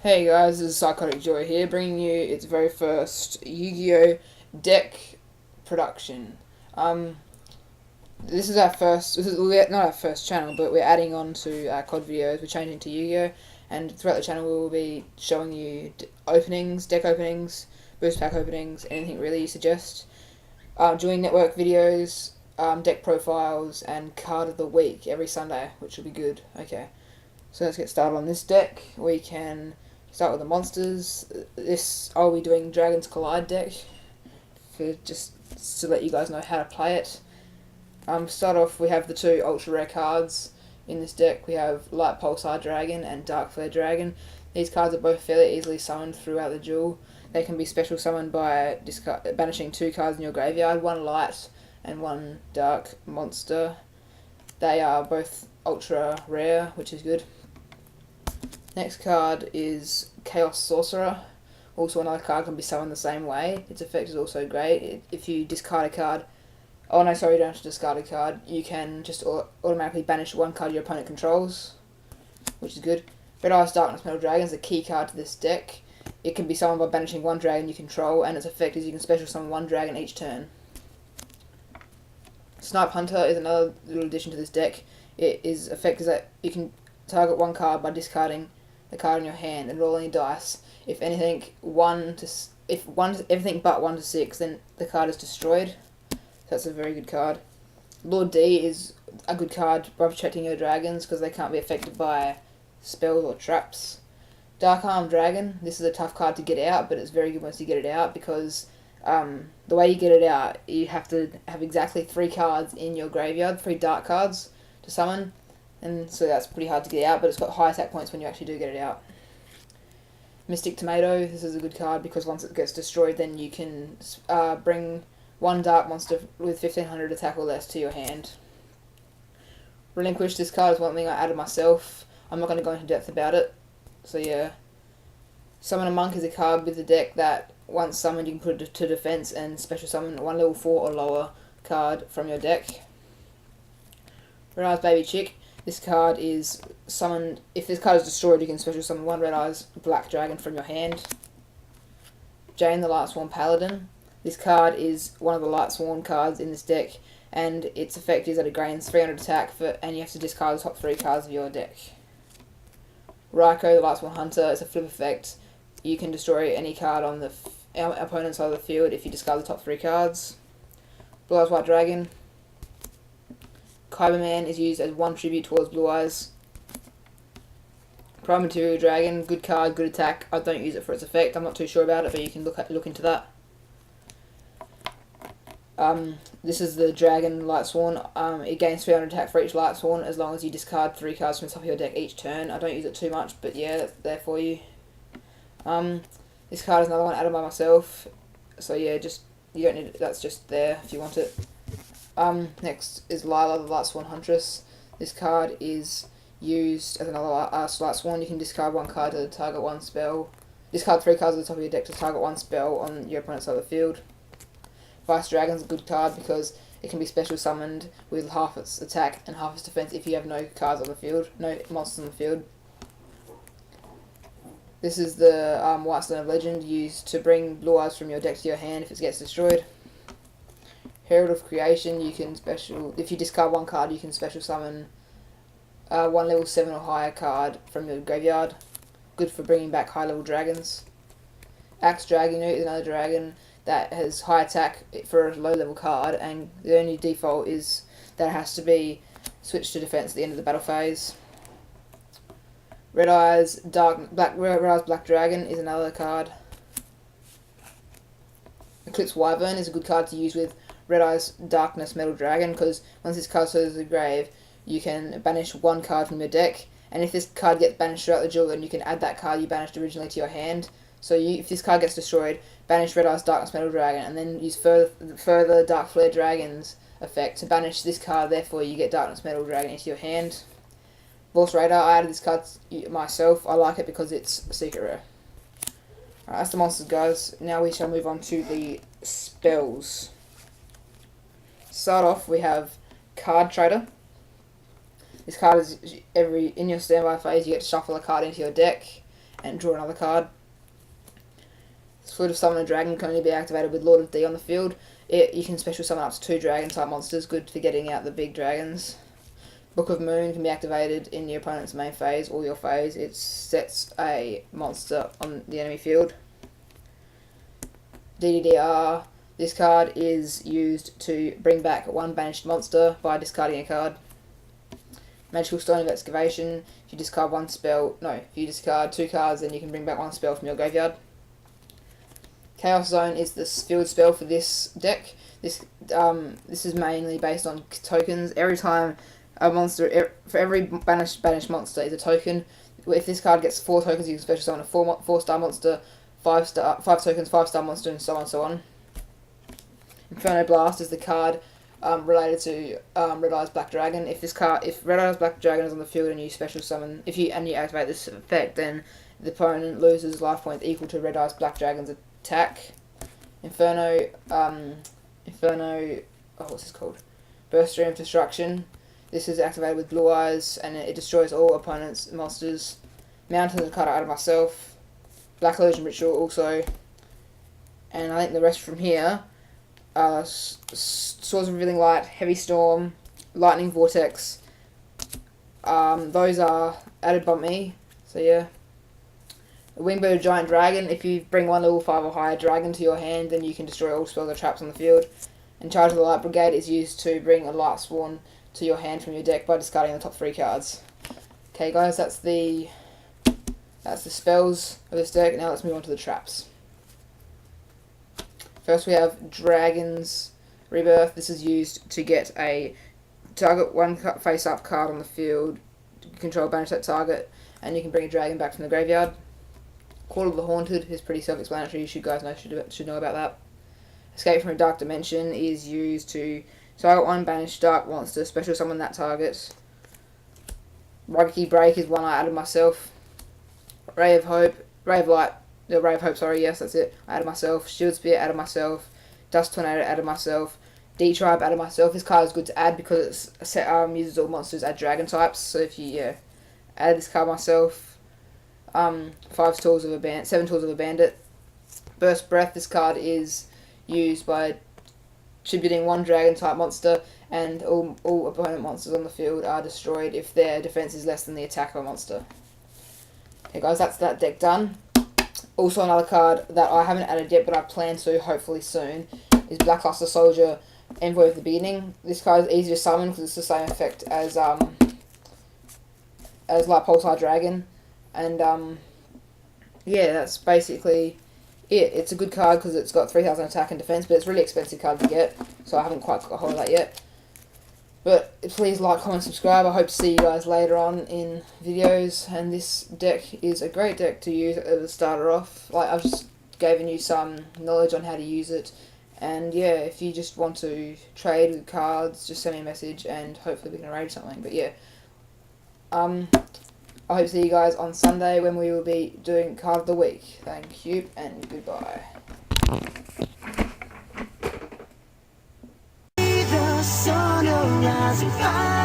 Hey guys, this is Psychotic Joy here, bringing you its very first Yu-Gi-Oh! Deck production. This is our first, not our first channel, but we're adding on to our COD videos, we're changing to Yu-Gi-Oh! And throughout the channel we will be showing you openings, deck openings, boost pack openings, anything really you suggest. Doing network videos, deck profiles, and card of the week every Sunday, which will be good. Okay, so let's get started on this deck. We can start with the monsters. I'll be doing Dragon's Collide deck, just to let you guys know how to play it. Start off, we have the two ultra rare cards in this deck. We have Light Pulsar Dragon and Dark Flare Dragon. These cards are both fairly easily summoned throughout the duel. They can be special summoned by banishing two cards in your graveyard, one light and one dark monster. They are both ultra rare, which is good. Next card is Chaos Sorcerer. Also another card can be summoned the same way. Its effect is also great. If you discard a card, oh no, sorry, you don't have to discard a card. You can just automatically banish one card your opponent controls, which is good. Red Eyes Darkness Metal Dragon is a key card to this deck. It can be summoned by banishing one dragon you control, and its effect is you can special summon one dragon each turn. Snipe Hunter is another little addition to this deck. Its effect is that you can target one card by discarding the card in your hand and roll any dice. If anything everything but 1 to 6, then the card is destroyed. So that's a very good card. Lord D is a good card by protecting your dragons because they can't be affected by spells or traps. Dark Arm Dragon, this is a tough card to get out, but it's very good once you get it out because the way you get it out, you have to have exactly 3 cards in your graveyard, 3 dark cards to summon, and so that's pretty hard to get out, but it's got high attack points when you actually do get it out. Mystic Tomato, this is a good card because once it gets destroyed, then you can bring one dark monster with 1500 attack or less to your hand. Relinquish, this card is one thing I added myself. I'm not going to go into depth about it. So yeah. Summon a Monk is a card with the deck that once summoned you can put it to defense and special summon one level 4 or lower card from your deck. Red Eyes Baby Chick, this card is summoned, if this card is destroyed you can special summon one Red Eyes Black Dragon from your hand. Jane the Lightsworn Paladin, this card is one of the Lightsworn cards in this deck, and its effect is that it gains 300 attack and you have to discard the top 3 cards of your deck. Raiko the Lightsworn Hunter is a flip effect. You can destroy any card on the opponent's side of the field if you discard the top 3 cards. Blue Eyes White Dragon. Kyberman is used as one tribute towards Blue Eyes. Prime Material Dragon, good card, good attack. I don't use it for its effect. I'm not too sure about it, but you can look into that. This is the Dragon Lightsworn. It gains 300 attack for each Lightsworn as long as you discard 3 cards from the top of your deck each turn. I don't use it too much, but yeah, that's there for you. This card is another one added by myself. So yeah, you don't need it. That's just there if you want it. Next is Lila the Lightsworn Huntress. This card is used as another Lightsworn. You can discard one card to target one spell. Discard 3 cards at the top of your deck to target one spell on your opponent's side of the field. Vice Dragon's a good card because it can be special summoned with half its attack and half its defense if you have no cards on the field, no monsters on the field. This is the White Stone of Legend, used to bring Blue Eyes from your deck to your hand if it gets destroyed. Herald of Creation, if you discard one card, you can special summon one level 7 or higher card from your graveyard. Good for bringing back high level dragons. Axe Dragon is another dragon that has high attack for a low level card, and the only default is that it has to be switched to defense at the end of the battle phase. Red Eyes Black Dragon is another card. Eclipse Wyvern is a good card to use with Red Eyes Darkness Metal Dragon because once this card goes to the grave, you can banish one card from your deck, and if this card gets banished throughout the duel, then you can add that card you banished originally to your hand. So if this card gets destroyed, banish Red Eyes Darkness Metal Dragon, and then use further Dark Flare Dragon's effect to banish this card, therefore you get Darkness Metal Dragon into your hand. Boss Raider, I added this card myself. I like it because it's a secret rare. Alright, that's the monsters, guys. Now we shall move on to the spells. Start off, we have Card Trader. This card is in your standby phase, you get to shuffle a card into your deck, and draw another card. Foot of Summon a Dragon can only be activated with Lord of D on the field. You can special summon up to 2 dragon type monsters, good for getting out the big dragons. Book of Moon can be activated in your opponent's main phase or your phase. It sets a monster on the enemy field. DDDR. This card is used to bring back 1 banished monster by discarding a card. Magical Stone of Excavation. If you discard 1 spell, no, if you discard 2 cards, then you can bring back 1 spell from your graveyard. Chaos Zone is the field spell for this deck. This is mainly based on tokens. Every time a monster, for every banished monster is a token. If this card gets 4 tokens, you can special summon a 4-star monster, 5 tokens, 5-star monster, and so on and so on. Inferno Blast is the card related to Red Eyes Black Dragon. If Red Eyes Black Dragon is on the field and you special summon, you activate this effect, then the opponent loses life points equal to Red Eyes Black Dragon's attack. Inferno, what's this called? Burst Stream of Destruction. This is activated with Blue Eyes, and it destroys all opponents' monsters. Mountains is a card I added myself. Black Illusion Ritual also. And I think the rest from here, Swords of Revealing Light, Heavy Storm, Lightning Vortex. Those are added by me, so yeah. A Wingboot Giant Dragon. If you bring 1 level 5 or higher dragon to your hand, then you can destroy all spells or traps on the field. And Charge of the Light Brigade is used to bring a Light Sworn to your hand from your deck by discarding the top 3 cards. Okay guys, that's the spells of this deck. Now let's move on to the traps. First we have Dragon's Rebirth. This is used to get a target 1 face-up card on the field, control banish that target, and you can bring a dragon back from the graveyard. Court of the Haunted is pretty self-explanatory. You guys should know about that. Escape from a Dark Dimension is used to target 1 banished dark monster, special summon that target. Ruggy Break is one I added myself. Ray of Hope, sorry, yes, that's it. I added myself. Shield Spear added myself. Dust Tornado added myself. D-Tribe added myself. This card is good to add because it uses all monsters at dragon types. So if you add this card myself. 7 Tools of a Bandit. Burst Breath. This card is used by tributing 1 dragon type monster, and all opponent monsters on the field are destroyed if their defense is less than the attack of a monster. Okay guys, that's that deck done. Also another card that I haven't added yet, but I plan to hopefully soon, is Blackluster Soldier, Envoy of the Beginning. This card is easy to summon because it's the same effect as Light Pulsar Dragon. And yeah, that's basically it. It's a good card because it's got 3000 attack and defense, but it's a really expensive card to get, so I haven't quite got a hold of that yet. But please like, comment, subscribe. I hope to see you guys later on in videos. And this deck is a great deck to use as a starter off. Like, I've just given you some knowledge on how to use it. And yeah, if you just want to trade with cards, just send me a message and hopefully we can arrange something. But yeah, I hope to see you guys on Sunday when we will be doing Card of the Week. Thank you and goodbye. The sun will rise and fire.